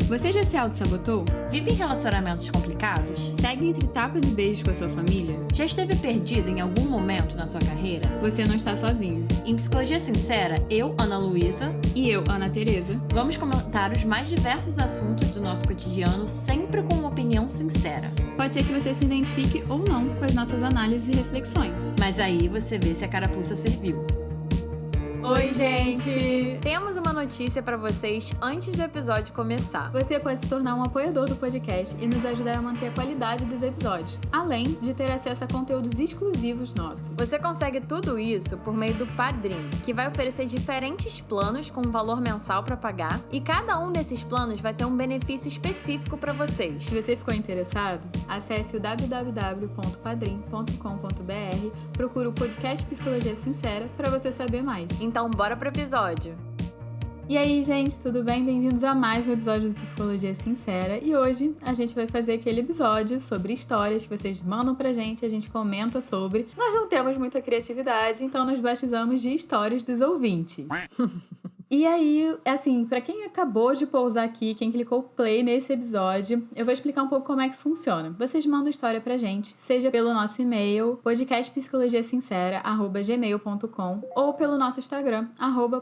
Você já se auto-sabotou? Vive em relacionamentos complicados? Segue entre tapas e beijos com a sua família? Já esteve perdido em algum momento na sua carreira? Você não está sozinho. Em Psicologia Sincera, eu, Ana Luísa, e eu, Ana Tereza, vamos comentar os mais diversos assuntos do nosso cotidiano, sempre com uma opinião sincera. Pode ser que você se identifique ou não com as nossas análises e reflexões. Mas aí você vê se a carapuça serviu. Oi, gente! Temos uma notícia pra vocês antes do episódio começar. Você pode se tornar um apoiador do podcast e nos ajudar a manter a qualidade dos episódios, além de ter acesso a conteúdos exclusivos nossos. Você consegue tudo isso por meio do Padrim, que vai oferecer diferentes planos com um valor mensal pra pagar, e cada um desses planos vai ter um benefício específico pra vocês. Se você ficou interessado, acesse o www.padrim.com.br, procura o podcast Psicologia Sincera pra você saber mais. Então, bora pro episódio! E aí, gente, tudo bem? Bem-vindos a mais um episódio do Psicologia Sincera. E hoje a gente vai fazer aquele episódio sobre histórias que vocês mandam pra gente, a gente comenta sobre. Nós não temos muita criatividade, então nós batizamos de histórias dos ouvintes. E aí, assim, pra quem acabou de pousar aqui, quem clicou play nesse episódio, eu vou explicar um pouco como é que funciona. Vocês mandam história pra gente, seja pelo nosso e-mail, podcastpsicologiasincera@gmail.com, ou pelo nosso Instagram,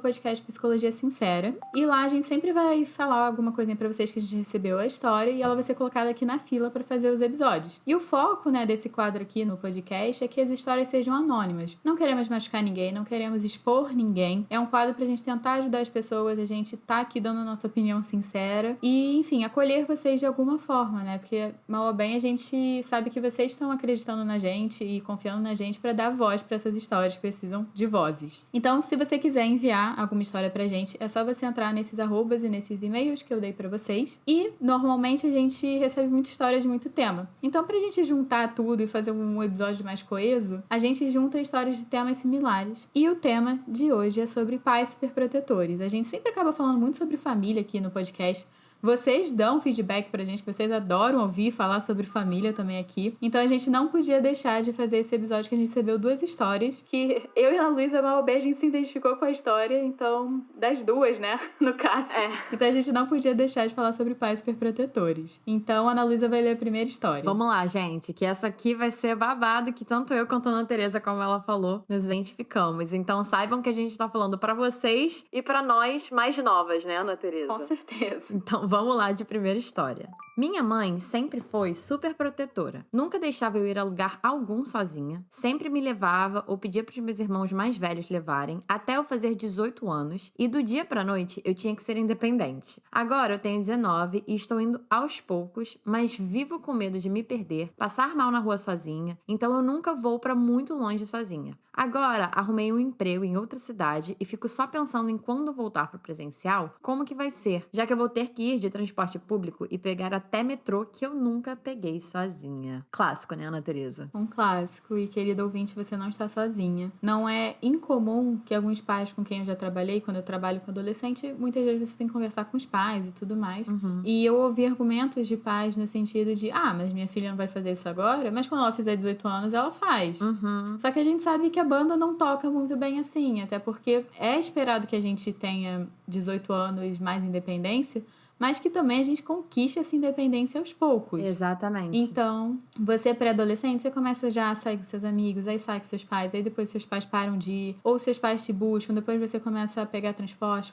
@podcastpsicologiasincera. E lá a gente sempre vai falar alguma coisinha pra vocês que a gente recebeu a história e ela vai ser colocada aqui na fila pra fazer os episódios. E o foco, né, desse quadro aqui no podcast é que as histórias sejam anônimas. Não queremos machucar ninguém, não queremos expor ninguém. É um quadro pra gente tentar ajudar as pessoas, a gente tá aqui dando a nossa opinião sincera e, enfim, acolher vocês de alguma forma, né? Porque, mal ou bem, a gente sabe que vocês estão acreditando na gente e confiando na gente pra dar voz pra essas histórias que precisam de vozes. Então, se você quiser enviar alguma história pra gente, é só você entrar nesses arrobas e nesses e-mails que eu dei pra vocês. E, normalmente, a gente recebe muita história de muito tema. Então, pra gente juntar tudo e fazer um episódio mais coeso, a gente junta histórias de temas similares. E o tema de hoje é sobre pais superprotetores. A gente sempre acaba falando muito sobre família aqui no podcast. Vocês dão feedback pra gente, que vocês adoram ouvir falar sobre família também aqui. Então a gente não podia deixar de fazer esse episódio que a gente recebeu duas histórias. Que eu e a Luísa Malbé, a gente se identificou com a história, então, das duas, né? No caso. Então a gente não podia deixar de falar sobre pais superprotetores. Então a Ana Luísa vai ler a primeira história. Vamos lá, gente, que essa aqui vai ser babado, que tanto eu quanto a Ana Tereza, como ela falou, nos identificamos. Então saibam que a gente tá falando pra vocês e pra nós mais novas, né, Ana Tereza? Com certeza. Então vamos lá de primeira história. Minha mãe sempre foi super protetora. Nunca deixava eu ir a lugar algum sozinha. Sempre me levava ou pedia para os meus irmãos mais velhos levarem até eu fazer 18 anos e do dia pra noite eu tinha que ser independente. Agora eu tenho 19 e estou indo aos poucos, mas vivo com medo de me perder, passar mal na rua sozinha, então eu nunca vou para muito longe sozinha. Agora arrumei um emprego em outra cidade e fico só pensando em quando voltar pro presencial, como que vai ser, já que eu vou ter que ir de transporte público e pegar até metrô que eu nunca peguei sozinha. Clássico, né, Ana Tereza? Um clássico. E, querido ouvinte, você não está sozinha. Não é incomum que alguns pais com quem eu já trabalhei, quando eu trabalho com adolescente, muitas vezes você tem que conversar com os pais e tudo mais. E eu ouvi argumentos de pais no sentido de, mas minha filha não vai fazer isso agora, mas quando ela fizer 18 anos, ela faz. Só que a gente sabe que a banda não toca muito bem assim, até porque é esperado que a gente tenha 18 anos mais independência, mas que também a gente conquiste essa independência aos poucos. Exatamente. Então, você pré-adolescente, você começa já a sair com seus amigos, aí sai com seus pais, aí depois seus pais param de ir, ou seus pais te buscam, depois você começa a pegar transporte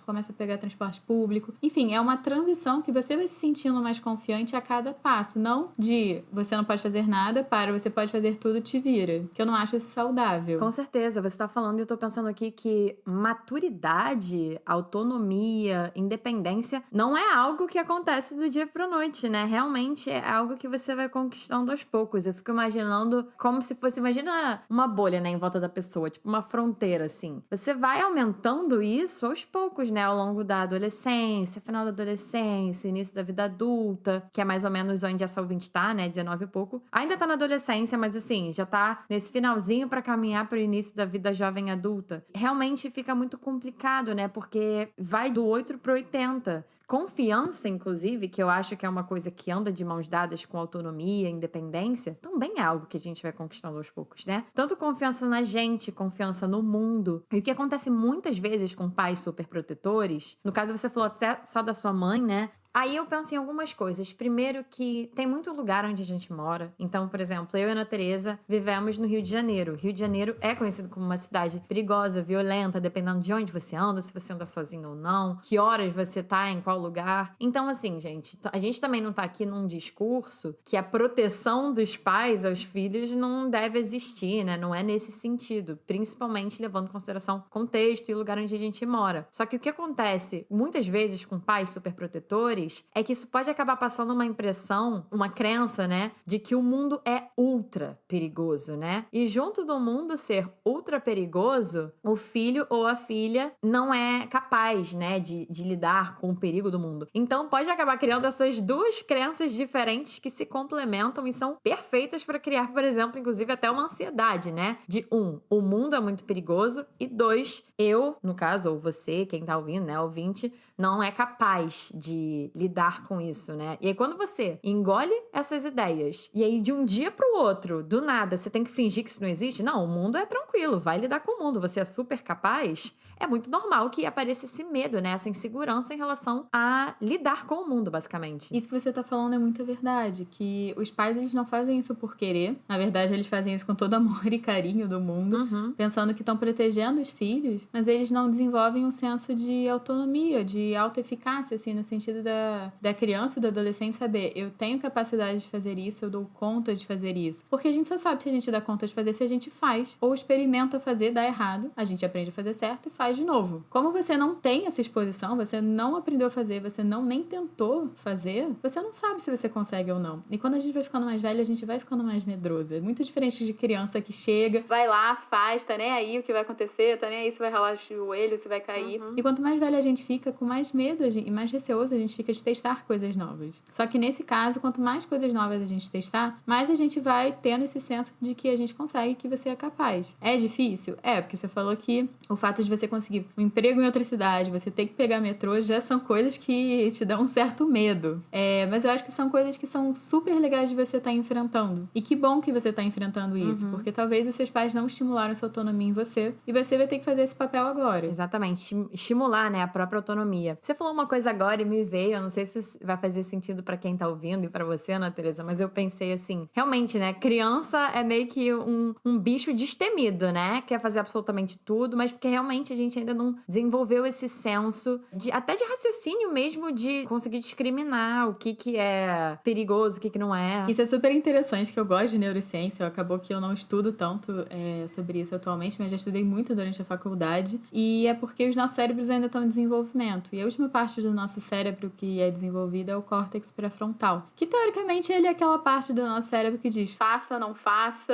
público. Enfim, é uma transição que você vai se sentindo mais confiante a cada passo, não de você não pode fazer nada para você pode fazer tudo, te vira, que eu não acho isso saudável. Com certeza, você tá falando e eu tô pensando aqui que maturidade, autonomia, independência não é algo que acontece do dia pra noite, né? Realmente é algo que você vai conquistando aos poucos. Eu fico imaginando como se fosse, imagina uma bolha, né, em volta da pessoa, tipo uma fronteira, assim. Você vai aumentando isso aos poucos, né, ao longo da adolescência, final da adolescência, início da vida adulta, que é mais ou menos onde essa ouvinte tá, né, 19 e pouco. Ainda tá na adolescência, mas assim, já tá nesse finalzinho pra caminhar pro início da vida jovem adulta. Realmente fica muito complicado, né, porque vai do 8 pro 80. Confiança, inclusive, que eu acho que é uma coisa que anda de mãos dadas com autonomia, independência, também é algo que a gente vai conquistando aos poucos, né? Tanto confiança na gente, confiança no mundo. E o que acontece muitas vezes com pais superprotetores, no caso você falou até só da sua mãe, né? Aí eu penso em algumas coisas. Primeiro que tem muito lugar onde a gente mora. Então, por exemplo, eu e a Ana Teresa vivemos no Rio de Janeiro. Rio de Janeiro é conhecido como uma cidade perigosa, violenta, dependendo de onde você anda, se você anda sozinho ou não, que horas você tá, em qual lugar. Então, assim, gente, a gente também não tá aqui num discurso que a proteção dos pais aos filhos não deve existir, né? Não é nesse sentido, principalmente levando em consideração o contexto e o lugar onde a gente mora. Só que o que acontece muitas vezes com pais superprotetores é que isso pode acabar passando uma impressão, uma crença, né, de que o mundo é ultra perigoso, né? E junto do mundo ser ultra perigoso, o filho ou a filha não é capaz, né, de lidar com o perigo do mundo. Então pode acabar criando essas duas crenças diferentes que se complementam e são perfeitas para criar, por exemplo, inclusive até uma ansiedade, né? De o mundo é muito perigoso, e dois, eu, no caso, ou você, quem tá ouvindo, né, ouvinte, não é capaz de lidar com isso, né? E aí quando você engole essas ideias, e aí de um dia pro outro, do nada, você tem que fingir que isso não existe, não, o mundo é tranquilo, vai lidar com o mundo, você é super capaz, é muito normal que apareça esse medo, né? Essa insegurança em relação a lidar com o mundo, basicamente. Isso que você tá falando é muita verdade, que os pais, eles não fazem isso por querer. Na verdade, eles fazem isso com todo amor e carinho do mundo, pensando que estão protegendo os filhos, mas eles não desenvolvem um senso de autonomia, de autoeficácia, assim, no sentido da criança e do adolescente saber, eu tenho capacidade de fazer isso, eu dou conta de fazer isso. Porque a gente só sabe se a gente dá conta de fazer se a gente faz, ou experimenta fazer, dá errado, a gente aprende a fazer certo e faz de novo. Como você não tem essa exposição, você não aprendeu a fazer, você não nem tentou fazer, você não sabe se você consegue ou não. E quando a gente vai ficando mais velho, a gente vai ficando mais medroso. É muito diferente de criança que chega, vai lá, faz, tá nem aí o que vai acontecer, tá nem aí se vai ralar o joelho, se vai cair. E quanto mais velho a gente fica, com mais medo e mais receoso a gente fica de testar coisas novas. Só que nesse caso, quanto mais coisas novas a gente testar, mais a gente vai tendo esse senso de que a gente consegue, que você é capaz. É difícil? É, porque você falou que o fato de você conseguir um emprego em outra cidade, você ter que pegar metrô, já são coisas que te dão um certo medo. Mas eu acho que são coisas que são super legais de você estar enfrentando. E que bom que você está enfrentando isso, porque talvez os seus pais não estimularam essa autonomia em você, e você vai ter que fazer esse papel agora. Exatamente, estimular, né, a própria autonomia. Você falou uma coisa agora e me veio, eu não sei se vai fazer sentido pra quem tá ouvindo e pra você, Ana Teresa, mas eu pensei assim, realmente, né, criança é meio que um bicho destemido, né, quer fazer absolutamente tudo, mas porque realmente a gente ainda não desenvolveu esse senso até de raciocínio mesmo, de conseguir discriminar o que é perigoso, o que não é. Isso é super interessante, que eu gosto de neurociência, acabou que eu não estudo tanto sobre isso atualmente, mas já estudei muito durante a faculdade, e é porque os nossos cérebros ainda estão em desenvolvimento, e a última parte do nosso cérebro que é desenvolvida é o córtex pré-frontal, que teoricamente ele é aquela parte do nosso cérebro que diz faça, não faça.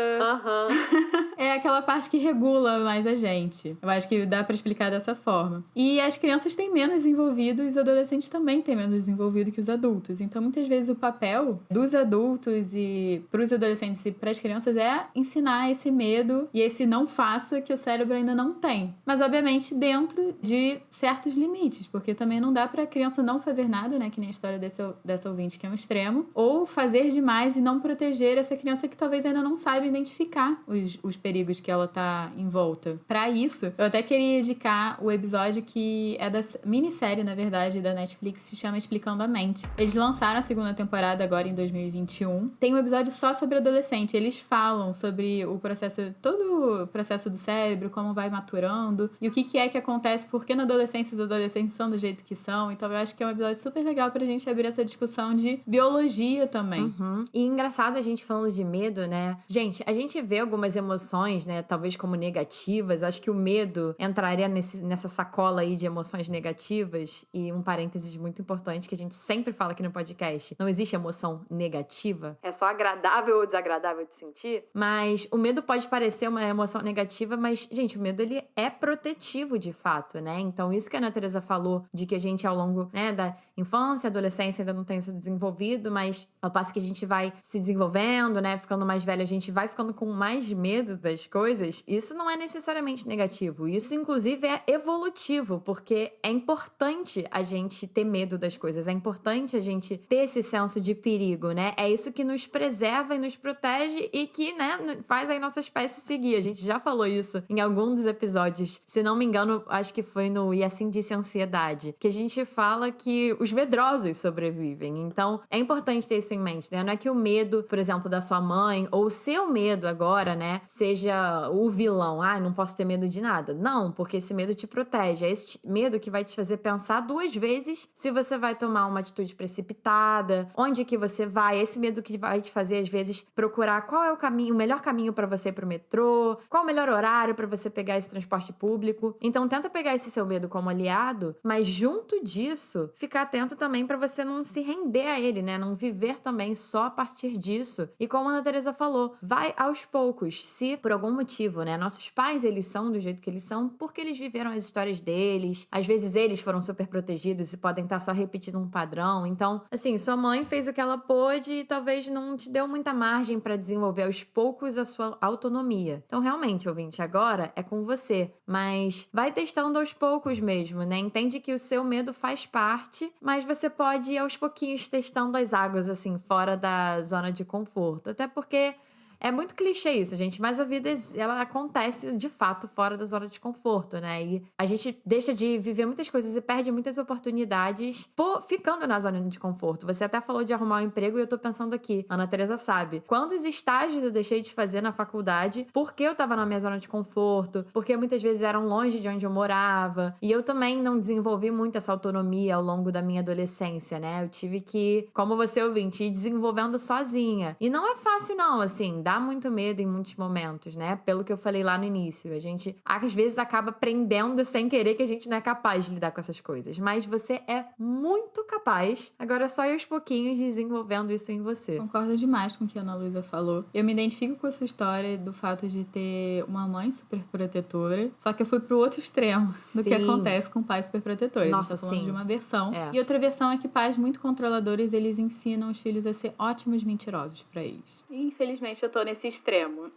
É aquela parte que regula mais a gente. Eu acho que dá pra explicar dessa forma. E as crianças têm menos desenvolvido e os adolescentes também têm menos desenvolvido que os adultos. Então, muitas vezes, o papel dos adultos e pros adolescentes e pras crianças é ensinar esse medo e esse não faça que o cérebro ainda não tem. Mas, obviamente, dentro de certos limites, porque também não dá pra criança não fazer nada, né? Que nem a história dessa ouvinte, que é um extremo, ou fazer demais e não proteger essa criança que talvez ainda não saiba identificar os perigos que ela tá em volta. Pra isso, eu até queria indicar o episódio que é da minissérie, na verdade, da Netflix, se chama Explicando a Mente. Eles lançaram a segunda temporada agora em 2021. Tem um episódio só sobre adolescente. Eles falam sobre o processo, todo o processo do cérebro, como vai maturando, e o que é que acontece, porque na adolescência os adolescentes são do jeito que são. Então eu acho que é um episódio super legal pra gente abrir essa discussão de biologia também. E engraçado a gente falando de medo, né? Gente, a gente vê algumas emoções, né, talvez como negativas. Acho que o medo entraria nessa sacola aí de emoções negativas. E um parênteses muito importante que a gente sempre fala aqui no podcast: não existe emoção negativa. É só agradável ou desagradável de sentir. Mas o medo pode parecer uma emoção negativa, mas, gente, o medo, ele é protetivo de fato, né? Então, isso que a Ana Teresa falou, de que a gente ao longo, né, da infância, adolescência ainda não tem isso desenvolvido, mas ao passo que a gente vai se desenvolvendo, né, ficando mais velho, a gente vai ficando com mais medo das coisas. Isso não é necessariamente negativo. Isso, inclusive, é evolutivo, porque é importante a gente ter medo das coisas, é importante a gente ter esse senso de perigo, né? É isso que nos preserva e nos protege e que, né, faz a nossa espécie seguir. A gente já falou isso em algum dos episódios. Se não me engano, acho que foi no E Assim Disse Ansiedade. sociedade que a gente fala que os medrosos sobrevivem. Então, é importante ter isso em mente, né? Não é que o medo, por exemplo, da sua mãe, ou o seu medo agora, né, seja o vilão. Ah, não posso ter medo de nada. Não, porque esse medo te protege. É esse medo que vai te fazer pensar 2 vezes se você vai tomar uma atitude precipitada, onde que você vai. Esse medo que vai te fazer, às vezes, procurar qual é o caminho, o melhor caminho para você ir pro metrô, qual o melhor horário para você pegar esse transporte público. Então, tenta pegar esse seu medo como aliado, mas junto disso, ficar atento também para você não se render a ele, né? Não viver também só a partir disso. E como a Ana Teresa falou, vai aos poucos. Se por algum motivo, né, nossos pais, eles são do jeito que eles são, porque eles viveram as histórias deles. Às vezes eles foram super protegidos e podem estar só repetindo um padrão. Então, assim, sua mãe fez o que ela pôde e talvez não te deu muita margem para desenvolver aos poucos a sua autonomia. Então, realmente, ouvinte, agora é com você. Mas vai testando aos poucos mesmo, né? Entende que o seu medo faz parte, mas você pode ir aos pouquinhos testando as águas, assim, fora da zona de conforto. Até porque é muito clichê isso, gente, mas a vida, ela acontece de fato fora da zona de conforto, né? E a gente deixa de viver muitas coisas e perde muitas oportunidades ficando na zona de conforto. Você até falou de arrumar um emprego e eu tô pensando aqui, Ana Teresa sabe, quantos estágios eu deixei de fazer na faculdade porque eu tava na minha zona de conforto, porque muitas vezes eram longe de onde eu morava, e eu também não desenvolvi muito essa autonomia ao longo da minha adolescência, né? Eu tive que, como você ouvinte, ir desenvolvendo sozinha. E não é fácil não, assim, dá muito medo em muitos momentos, né? Pelo que eu falei lá no início. A gente, às vezes, acaba aprendendo sem querer que a gente não é capaz de lidar com essas coisas. Mas você é muito capaz. Agora é só ir aos pouquinhos desenvolvendo isso em você. Concordo demais com o que a Ana Luísa falou. Eu me identifico com a sua história do fato de ter uma mãe super protetora, só que eu fui pro outro extremo do que acontece com pais super protetores. Nossa, a gente tá falando sim. de uma versão. É. E outra versão é que pais muito controladores, eles ensinam os filhos a ser ótimos mentirosos pra eles. Infelizmente, eu tô nesse extremo.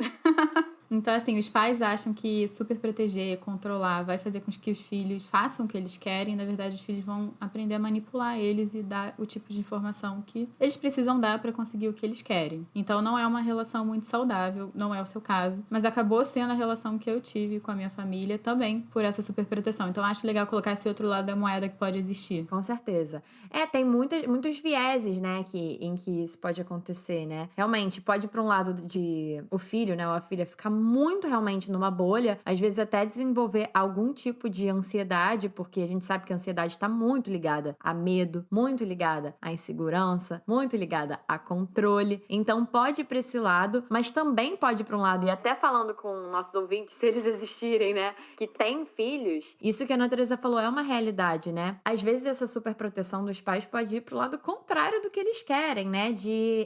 Então, assim, os pais acham que super proteger, controlar, vai fazer com que os filhos façam o que eles querem. Na verdade, os filhos vão aprender a manipular eles e dar o tipo de informação que eles precisam dar para conseguir o que eles querem. Então, não é uma relação muito saudável, não é o seu caso. Mas acabou sendo a relação que eu tive com a minha família também por essa super proteção. Então, acho legal colocar esse outro lado da moeda que pode existir. Com certeza. Tem muitos vieses, né, em que isso pode acontecer, né? Realmente, pode ir pra um lado de o filho, né, ou a filha ficar muito realmente numa bolha, às vezes até desenvolver algum tipo de ansiedade, porque a gente sabe que a ansiedade está muito ligada a medo, muito ligada à insegurança, muito ligada a controle. Então pode ir pra esse lado, mas também pode ir pra um lado, e até falando com nossos ouvintes, se eles existirem, né, que têm filhos, isso que a Ana Teresa falou é uma realidade, né? Às vezes essa superproteção dos pais pode ir pro lado contrário do que eles querem, né?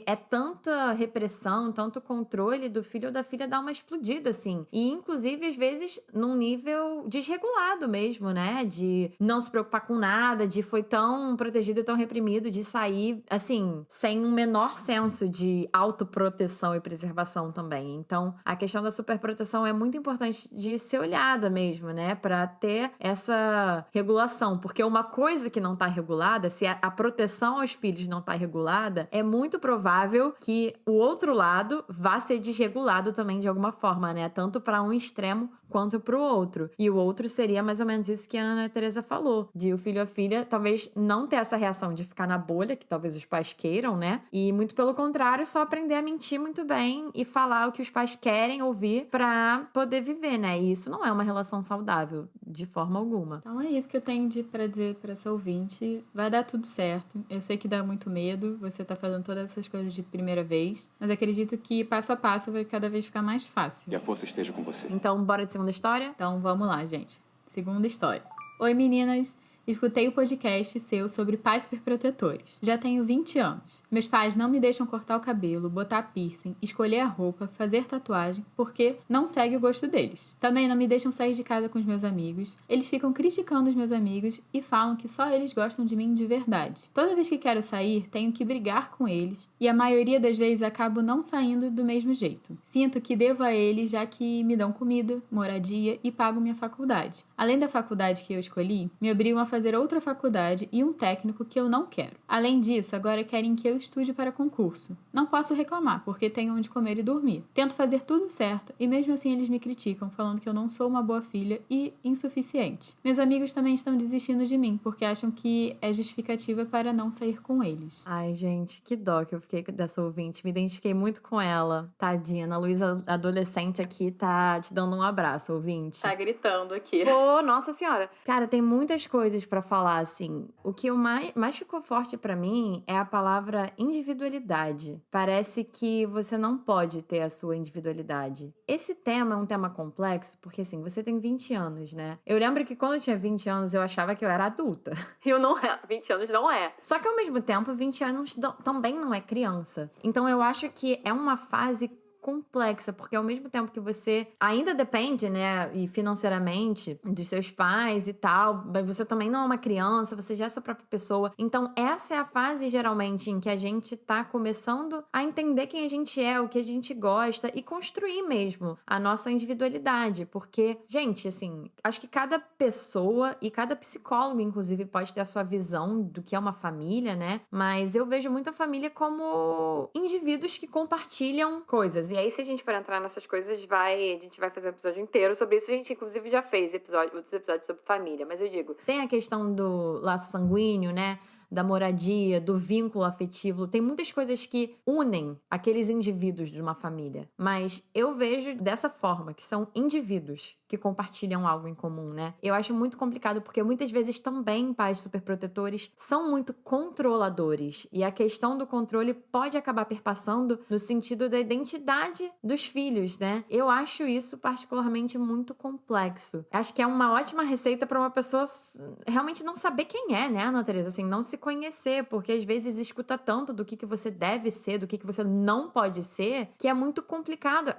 É tanta repressão, tanto controle do filho ou da filha dar uma explodida, assim. E, inclusive, às vezes, num nível desregulado mesmo, né? De não se preocupar com nada, de foi tão protegido e tão reprimido, de sair, assim, sem um menor senso de autoproteção e preservação também. Então, a questão da superproteção é muito importante de ser olhada mesmo, né? Pra ter essa regulação. Porque uma coisa que não tá regulada, se a proteção aos filhos não tá regulada, é muito provável que o outro lado vá ser desregulado também de alguma forma, né? Tanto para um extremo quanto para o outro. E o outro seria mais ou menos isso que a Ana Teresa falou, de o filho ou a filha talvez não ter essa reação de ficar na bolha, que talvez os pais queiram, né? E muito pelo contrário, só aprender a mentir muito bem e falar o que os pais querem ouvir para poder viver, né? E isso não é uma relação saudável de forma alguma. Então é isso que eu tenho para dizer para essa ouvinte. Vai dar tudo certo. Eu sei que dá muito medo, você tá fazendo todas essas coisas de primeira vez, mas acredito que passo a passo vai cada vez ficar mais fácil. Que a força esteja com você. Então, bora de segunda história? Então vamos lá, gente. Segunda história. Oi, meninas. Escutei o podcast seu sobre pais superprotetores. Já tenho 20 anos. Meus pais não me deixam cortar o cabelo, botar piercing, escolher a roupa, fazer tatuagem, porque não segue o gosto deles. Também não me deixam sair de casa com os meus amigos. Eles ficam criticando os meus amigos e falam que só eles gostam de mim de verdade. Toda vez que quero sair, tenho que brigar com eles e a maioria das vezes acabo não saindo do mesmo jeito. Sinto que devo a eles, já que me dão comida, moradia e pagam minha faculdade. Além da faculdade que eu escolhi, me obrigam a fazer fazer outra faculdade e um técnico que eu não quero. Além disso, agora querem que eu estude para concurso. Não posso reclamar, porque tenho onde comer e dormir. Tento fazer tudo certo e mesmo assim eles me criticam, falando que eu não sou uma boa filha e insuficiente. Meus amigos também estão desistindo de mim, porque acham que é justificativa para não sair com eles. Ai, gente, que dó que eu fiquei dessa ouvinte. Me identifiquei muito com ela. Tadinha, Ana Luísa, adolescente aqui, tá te dando um abraço, ouvinte. Tá gritando aqui. Pô, nossa senhora. Cara, tem muitas coisas pra falar, assim. O que mais ficou forte pra mim é a palavra individualidade. Parece que você não pode ter a sua individualidade. Esse tema é um tema complexo, porque assim, você tem 20 anos, né? Eu lembro que quando eu tinha 20 anos, eu achava que eu era adulta. Rio não é. 20 anos não é. Só que ao mesmo tempo, 20 anos também não é criança. Então eu acho que é uma fase complexa, porque ao mesmo tempo que você ainda depende, né, e financeiramente dos seus pais e tal, mas você também não é uma criança, você já é sua própria pessoa. Então essa é a fase geralmente em que a gente tá começando a entender quem a gente é, o que a gente gosta e construir mesmo a nossa individualidade, porque, gente, assim, acho que cada pessoa e cada psicólogo, inclusive, pode ter a sua visão do que é uma família, né? Mas eu vejo muito a família como indivíduos que compartilham coisas. E aí, se a gente for entrar nessas coisas, a gente vai fazer um episódio inteiro sobre isso. A gente, inclusive, já fez outros episódios sobre família. Mas eu digo... Tem a questão do laço sanguíneo, né? Da moradia, do vínculo afetivo. Tem muitas coisas que unem aqueles indivíduos de uma família. Mas eu vejo dessa forma, que são indivíduos que compartilham algo em comum, né? Eu acho muito complicado porque muitas vezes também pais superprotetores são muito controladores. E a questão do controle pode acabar perpassando no sentido da identidade dos filhos, né? Eu acho isso particularmente muito complexo. Acho que é uma ótima receita para uma pessoa realmente não saber quem é, né, Ana Teresa? Assim, não se conhecer, porque às vezes escuta tanto do que você deve ser, do que você não pode ser, que é muito complicado.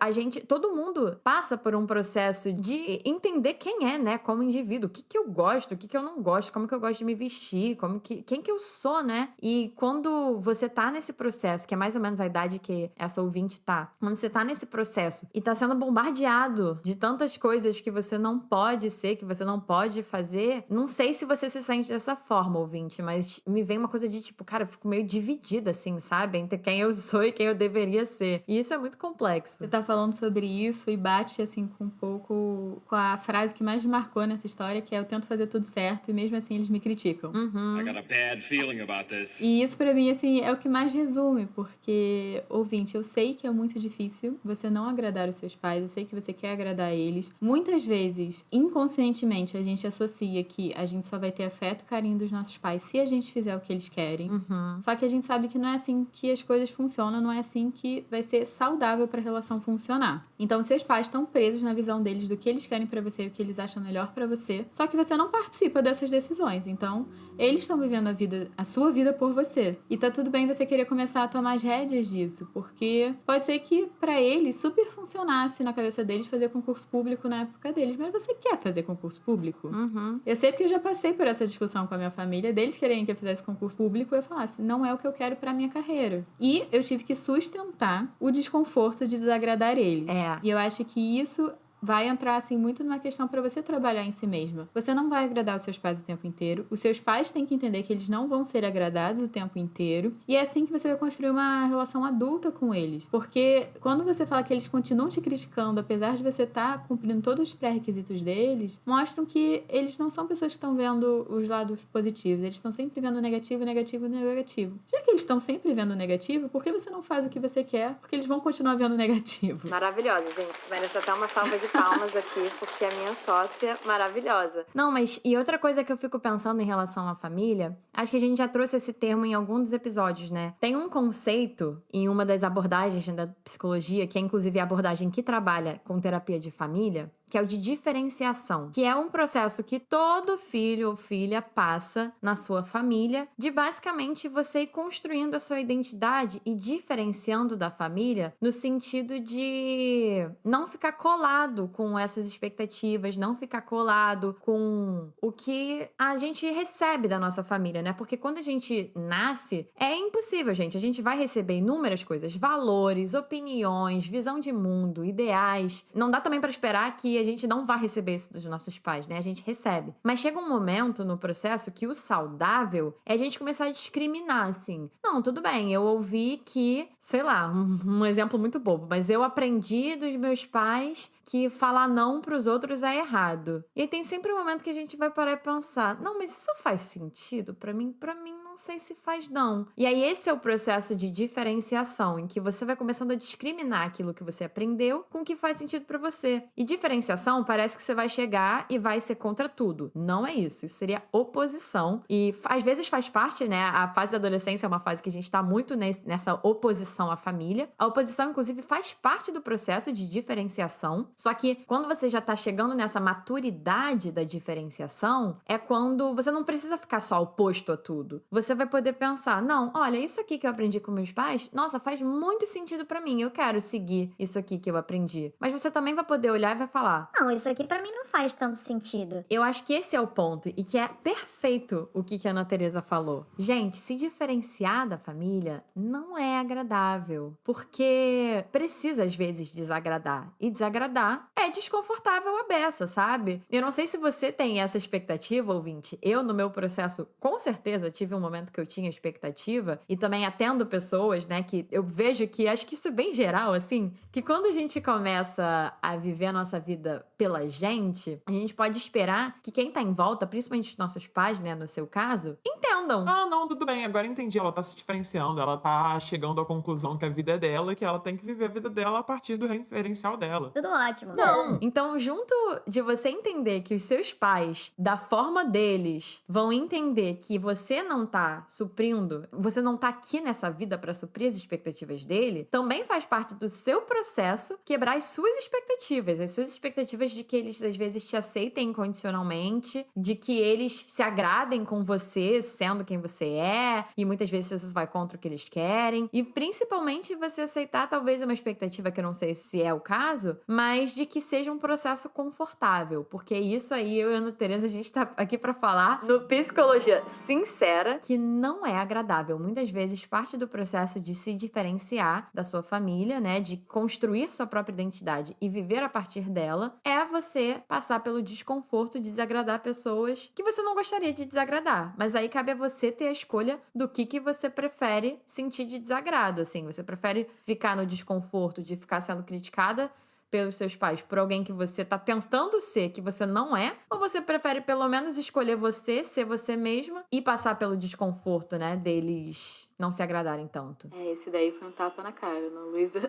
Todo mundo passa por um processo de entender quem é, né, como indivíduo, o que eu gosto, o que eu não gosto, como que eu gosto de me vestir, quem que eu sou, né? E quando você tá nesse processo, que é mais ou menos a idade que essa ouvinte tá, quando você tá nesse processo e tá sendo bombardeado de tantas coisas que você não pode ser, que você não pode fazer, não sei se você se sente dessa forma, ouvinte, mas me vem uma coisa de tipo, cara, eu fico meio dividida, assim, sabe? Entre quem eu sou e quem eu deveria ser. E isso é muito complexo. Você tá falando sobre isso e bate, assim, com um pouco com a frase que mais me marcou nessa história, que é: eu tento fazer tudo certo e mesmo assim eles me criticam. Uhum. I got a bad feeling about this. E isso pra mim, assim, é o que mais resume, porque, ouvinte, eu sei que é muito difícil você não agradar os seus pais, eu sei que você quer agradar eles. Muitas vezes, inconscientemente, a gente associa que a gente só vai ter afeto e carinho dos nossos pais se a gente fizer o que eles querem. Uhum. Só que a gente sabe que não é assim que as coisas funcionam, não é assim que vai ser saudável pra relação funcionar. Então, seus pais estão presos na visão deles do que eles querem pra você e o que eles acham melhor pra você. Só que você não participa dessas decisões. Então, eles estão vivendo a sua vida por você. E tá tudo bem você querer começar a tomar as rédeas disso, porque pode ser que pra eles super funcionasse na cabeça deles fazer concurso público na época deles, mas você quer fazer concurso público? Uhum. Eu sei porque eu já passei por essa discussão com a minha família, deles quererem que eu fizesse concurso público, eu falasse, não é o que eu quero pra minha carreira. E eu tive que sustentar o desconforto de desagradar eles. É. E eu acho que isso vai entrar, assim, muito numa questão pra você trabalhar em si mesma. Você não vai agradar os seus pais o tempo inteiro. Os seus pais têm que entender que eles não vão ser agradados o tempo inteiro. E é assim que você vai construir uma relação adulta com eles. Porque quando você fala que eles continuam te criticando, apesar de você estar cumprindo todos os pré-requisitos deles, mostram que eles não são pessoas que estão vendo os lados positivos. Eles estão sempre vendo negativo, negativo, negativo. Já que eles estão sempre vendo negativo, por que você não faz o que você quer? Porque eles vão continuar vendo negativo. Maravilhosa, gente. Merece até uma salva de palmas aqui, porque a minha sócia maravilhosa. Não, mas e outra coisa que eu fico pensando em relação à família, acho que a gente já trouxe esse termo em algum dos episódios, né? Tem um conceito em uma das abordagens da psicologia, que é inclusive a abordagem que trabalha com terapia de família, que é o de diferenciação, que é um processo que todo filho ou filha passa na sua família, de basicamente você ir construindo a sua identidade e diferenciando da família no sentido de não ficar colado com essas expectativas, não ficar colado com o que a gente recebe da nossa família, né? Porque quando a gente nasce, é impossível, gente. A gente vai receber inúmeras coisas, valores, opiniões, visão de mundo, ideais. Não dá também pra esperar que a gente não vai receber isso dos nossos pais, né? A gente recebe. Mas chega um momento no processo que o saudável é a gente começar a discriminar, assim. Não, tudo bem, eu ouvi que, sei lá, um exemplo muito bobo, mas eu aprendi dos meus pais que falar não pros outros é errado. E aí tem sempre um momento que a gente vai parar e pensar, não, mas isso faz sentido pra mim? Pra mim, não sei se faz não. E aí esse é o processo de diferenciação, em que você vai começando a discriminar aquilo que você aprendeu com o que faz sentido pra você. E diferenciação parece que você vai chegar e vai ser contra tudo. Não é isso. Isso seria oposição. E às vezes faz parte, né? A fase da adolescência é uma fase que a gente tá muito nessa oposição à família. A oposição, inclusive, faz parte do processo de diferenciação. Só que quando você já tá chegando nessa maturidade da diferenciação, é quando você não precisa ficar só oposto a tudo. Você vai poder pensar, não, olha, isso aqui que eu aprendi com meus pais, nossa, faz muito sentido pra mim, eu quero seguir isso aqui que eu aprendi. Mas você também vai poder olhar e vai falar, Não, isso aqui pra mim não faz tanto sentido. eu acho que esse é o ponto e que é perfeito o que a Ana Teresa falou. Gente, se diferenciar da família não é agradável, porque precisa às vezes desagradar. E desagradar é desconfortável a beça, sabe? Eu não sei se você tem essa expectativa, ouvinte. Eu, no meu processo, com certeza tive um momento que eu tinha expectativa e também atendo pessoas, né, que eu vejo que, acho que isso é bem geral, assim, que quando a gente começa a viver a nossa vida pela gente, a gente pode esperar que quem tá em volta, principalmente os nossos pais, né, no seu caso, entendam. Ah, não, tudo bem, agora entendi. Ela tá se diferenciando, ela tá chegando à conclusão que a vida é dela, que ela tem que viver a vida dela a partir do referencial dela. Tudo ótimo. Não. Então, junto de você entender que os seus pais, da forma deles, vão entender que você não tá suprindo, você não tá aqui nessa vida pra suprir as expectativas dele, também faz parte do seu processo quebrar as suas expectativas de que eles às vezes te aceitem incondicionalmente, de que eles se agradem com você, sendo quem você é, e muitas vezes isso vai contra o que eles querem, e principalmente você aceitar talvez uma expectativa que eu não sei se é o caso, mas de que seja um processo confortável, porque isso aí, eu e a Ana Teresa, a gente tá aqui pra falar No Psicologia Sincera, que não é agradável. Muitas vezes parte do processo de se diferenciar da sua família, né, de construir sua própria identidade e viver a partir dela, é você passar pelo desconforto de desagradar pessoas que você não gostaria de desagradar. Mas aí cabe a você ter a escolha do que você prefere sentir de desagrado, assim. Você prefere ficar no desconforto de ficar sendo criticada pelos seus pais por alguém que você tá tentando ser, que você não é? Ou você prefere pelo menos escolher você, ser você mesma e passar pelo desconforto, né, deles não se agradarem tanto? Esse daí foi um tapa na cara, não, Luísa?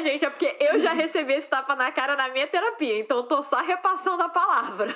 gente, é porque eu já recebi esse tapa na cara na minha terapia, então eu tô só repassando a palavra.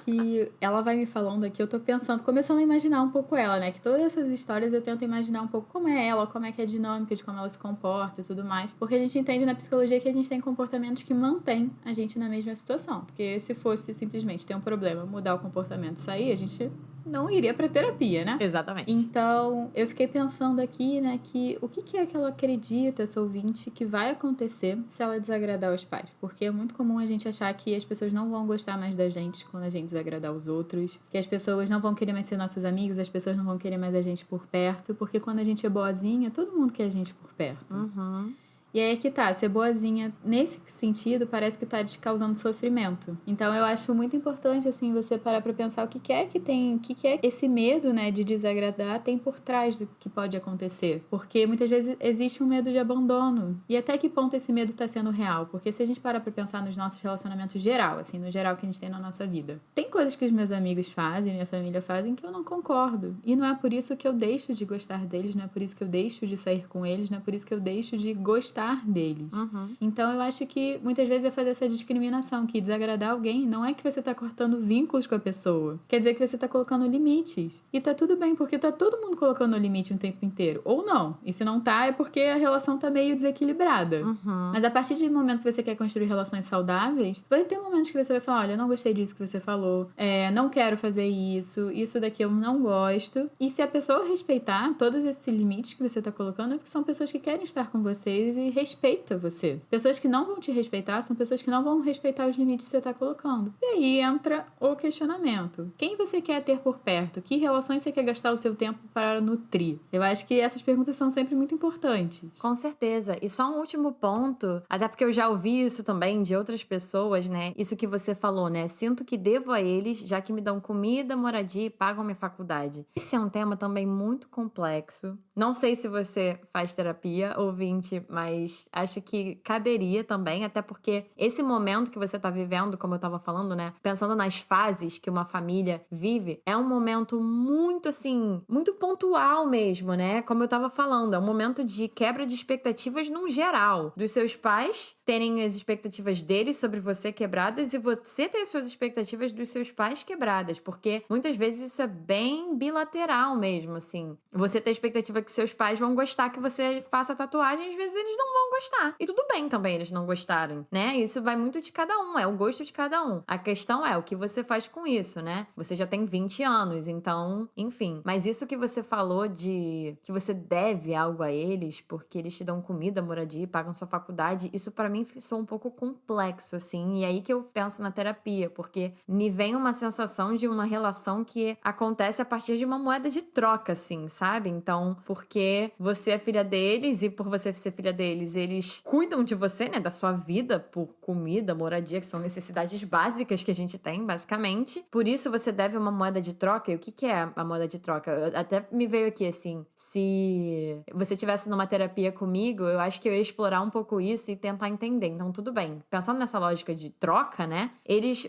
Que ela vai me falando aqui, eu tô pensando, começando a imaginar um pouco ela, né? Que todas essas histórias eu tento imaginar um pouco como é ela, como é que é a dinâmica de como ela se comporta e tudo mais. Porque a gente entende na psicologia que a gente tem comportamentos que mantêm a gente na mesma situação. Porque se fosse simplesmente ter um problema, mudar o comportamento e sair, a gente não iria pra terapia, né? Exatamente. Então, eu fiquei pensando aqui, né, que o que é que ela acredita, essa ouvinte, que vai acontecer se ela desagradar os pais? Porque é muito comum a gente achar que as pessoas não vão gostar mais da gente quando a gente desagradar os outros, que as pessoas não vão querer mais ser nossos amigos, as pessoas não vão querer mais a gente por perto, porque quando a gente é boazinha, todo mundo quer a gente por perto. Uhum. E aí é que tá, ser boazinha, nesse sentido, parece que tá te causando sofrimento. Então eu acho muito importante, assim, você parar pra pensar o que é que tem, o que é esse medo, né, de desagradar tem por trás do que pode acontecer. Porque muitas vezes existe um medo de abandono. E até que ponto esse medo tá sendo real? Porque se a gente parar pra pensar nos nossos relacionamentos geral, assim, no geral que a gente tem na nossa vida, tem coisas que os meus amigos fazem, minha família fazem, que eu não concordo. E não é por isso que eu deixo de gostar deles, não é por isso que eu deixo de sair com eles, não é por isso que eu deixo de gostar deles. Uhum. Então eu acho que muitas vezes é fazer essa discriminação, que desagradar alguém não é que você tá cortando vínculos com a pessoa, quer dizer que você tá colocando limites. E tá tudo bem, porque tá todo mundo colocando limite o tempo inteiro. Ou não. E se não tá, é porque a relação tá meio desequilibrada. Uhum. Mas a partir do momento que você quer construir relações saudáveis, vai ter momentos que você vai falar, olha, eu não gostei disso que você falou, não quero fazer isso daqui eu não gosto. E se a pessoa respeitar todos esses limites que você tá colocando, é porque são pessoas que querem estar com vocês e respeita você. Pessoas que não vão te respeitar são pessoas que não vão respeitar os limites que você tá colocando. E aí entra o questionamento. Quem você quer ter por perto? Que relações você quer gastar o seu tempo para nutrir? Eu acho que essas perguntas são sempre muito importantes. Com certeza. E só um último ponto, até porque eu já ouvi isso também de outras pessoas, né? Isso que você falou, né? Sinto que devo a eles, já que me dão comida, moradia e pagam minha faculdade. Esse é um tema também muito complexo. Não sei se você faz terapia, ouvinte, mas acho que caberia também, até porque esse momento que você tá vivendo, como eu tava falando, né? Pensando nas fases que uma família vive, é um momento muito, assim, muito pontual mesmo, né? Como eu tava falando, é um momento de quebra de expectativas num geral. Dos seus pais terem as expectativas deles sobre você quebradas e você ter as suas expectativas dos seus pais quebradas, porque muitas vezes isso é bem bilateral mesmo, assim. Você tem a expectativa que seus pais vão gostar que você faça tatuagem, às vezes eles não vão gostar. E tudo bem também eles não gostarem, né? Isso vai muito de cada um, é o gosto de cada um. A questão é o que você faz com isso, né? Você já tem 20 anos, então, enfim. Mas isso que você falou de que você deve algo a eles porque eles te dão comida, moradia e pagam sua faculdade, isso pra mim soa um pouco complexo, assim. E aí que eu penso na terapia, porque me vem uma sensação de uma relação que acontece a partir de uma moeda de troca, assim, sabe? Então, porque você é filha deles e por você ser filha deles, eles cuidam de você, né? Da sua vida por comida, moradia, que são necessidades básicas que a gente tem, basicamente. Por isso você deve uma moeda de troca. E o que é a moeda de troca? Até me veio aqui, assim, se você estivesse numa terapia comigo, eu acho que eu ia explorar um pouco isso e tentar entender. Então, tudo bem. Pensando nessa lógica de troca, né?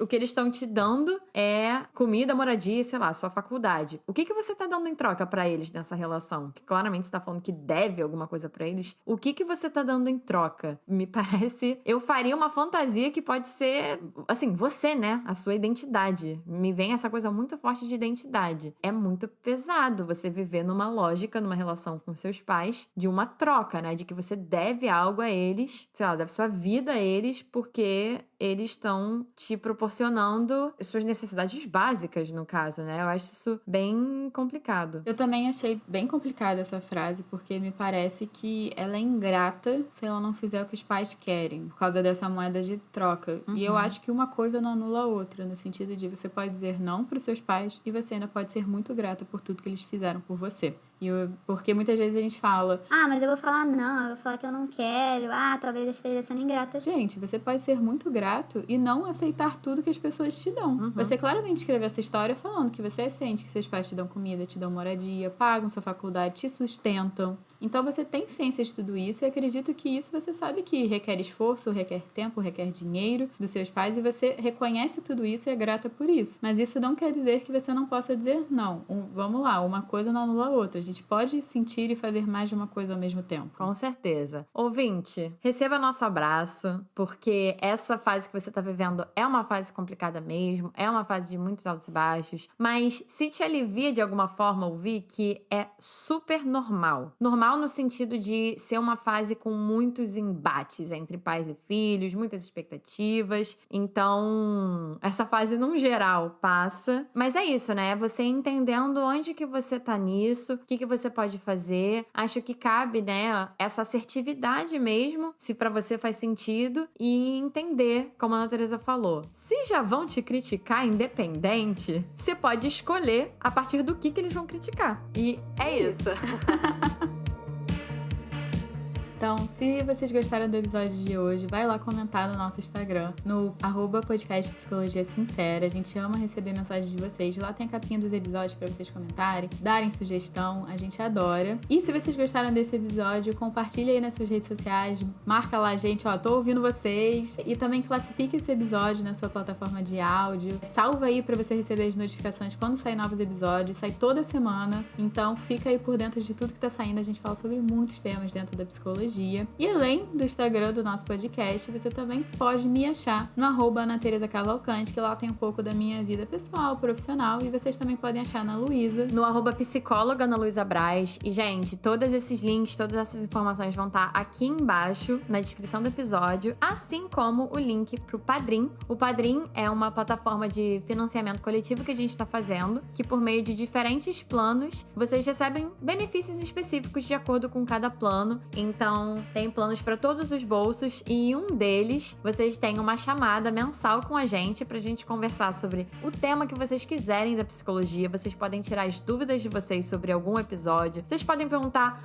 O que eles estão te dando é comida, moradia, sei lá, sua faculdade. O que você tá dando em troca pra eles nessa relação? Que claramente você tá falando que deve alguma coisa pra eles. O que você tá dando em troca? Me parece... Eu faria uma fantasia que pode ser, assim, você, né? A sua identidade. Me vem essa coisa muito forte de identidade. É muito pesado você viver numa lógica, numa relação com seus pais, de uma troca, né? De que você deve algo a eles, sei lá, deve sua vida a eles, porque eles estão te proporcionando suas necessidades básicas, no caso, né? Eu acho isso bem complicado. Eu também achei bem complicada essa frase, porque me parece que ela é ingrata se ela não fizer o que os pais querem, por causa dessa moeda de troca. Uhum. E eu acho que uma coisa não anula a outra, no sentido de você pode dizer não para os seus pais e você ainda pode ser muito grata por tudo que eles fizeram por você. Porque muitas vezes a gente fala... Ah, mas eu vou falar não, eu vou falar que eu não quero. Ah, talvez eu esteja sendo ingrata. Gente, você pode ser muito grato e não aceitar tudo que as pessoas te dão. Uhum. Você claramente escreveu essa história falando que você sente que seus pais te dão comida, te dão moradia, pagam sua faculdade, te sustentam. Então você tem ciência de tudo isso e acredito que isso você sabe que requer esforço, requer tempo, requer dinheiro dos seus pais e você reconhece tudo isso e é grata por isso. Mas isso não quer dizer que você não possa dizer não. Vamos lá, uma coisa não anula a outra. A gente pode sentir e fazer mais de uma coisa ao mesmo tempo. Com certeza. Ouvinte, receba nosso abraço, porque essa fase que você tá vivendo é uma fase complicada mesmo, é uma fase de muitos altos e baixos, mas se te alivia de alguma forma ouvir que é super normal. Normal no sentido de ser uma fase com muitos embates entre pais e filhos, muitas expectativas. Então, essa fase, num geral, passa. Mas é isso, né? Você entendendo onde que você tá nisso, o que você pode fazer. Acho que cabe, né, essa assertividade mesmo, se pra você faz sentido, e entender, como a Ana Teresa falou. Se já vão te criticar independente, você pode escolher a partir do que eles vão criticar. E É isso. Então, se vocês gostaram do episódio de hoje, vai lá comentar no nosso Instagram, no @podcast Psicologia Sincera. A gente ama receber mensagens de vocês. Lá tem a capinha dos episódios pra vocês comentarem, darem sugestão. A gente adora. E se vocês gostaram desse episódio, compartilha aí nas suas redes sociais. Marca lá, gente, ó, tô ouvindo vocês. E também classifique esse episódio na sua plataforma de áudio. Salva aí pra você receber as notificações quando sair novos episódios. Sai toda semana. Então, fica aí por dentro de tudo que tá saindo. A gente fala sobre muitos temas dentro da psicologia. E além do Instagram do nosso podcast, você também pode me achar no @AnaTeresaCavalcante, que lá tem um pouco da minha vida pessoal, profissional, e vocês também podem achar na Luísa. no @psicóloga Ana Luísa Braz. E, gente, todos esses links, todas essas informações vão estar aqui embaixo, na descrição do episódio, assim como o link pro Padrim. O Padrim é uma plataforma de financiamento coletivo que a gente tá fazendo, que por meio de diferentes planos, vocês recebem benefícios específicos de acordo com cada plano. Então, Então, tem planos para todos os bolsos e em um deles vocês têm uma chamada mensal com a gente pra gente conversar sobre o tema que vocês quiserem da psicologia. Vocês podem tirar as dúvidas de vocês sobre algum episódio. Vocês podem perguntar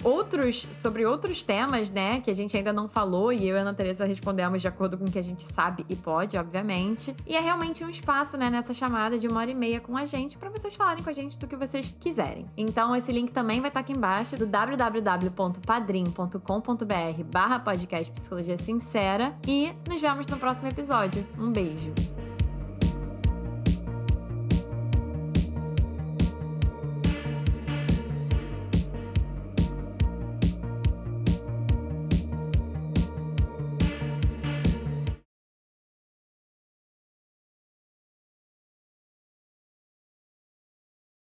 sobre outros temas, né, que a gente ainda não falou e eu e a Ana Teresa respondemos de acordo com o que a gente sabe e pode, obviamente. E é realmente um espaço, né, nessa chamada de 1h30 com a gente pra vocês falarem com a gente do que vocês quiserem. Então, esse link também vai estar aqui embaixo do www.padrim.com.br/podcast Psicologia Sincera e nos vemos no próximo episódio. Um beijo!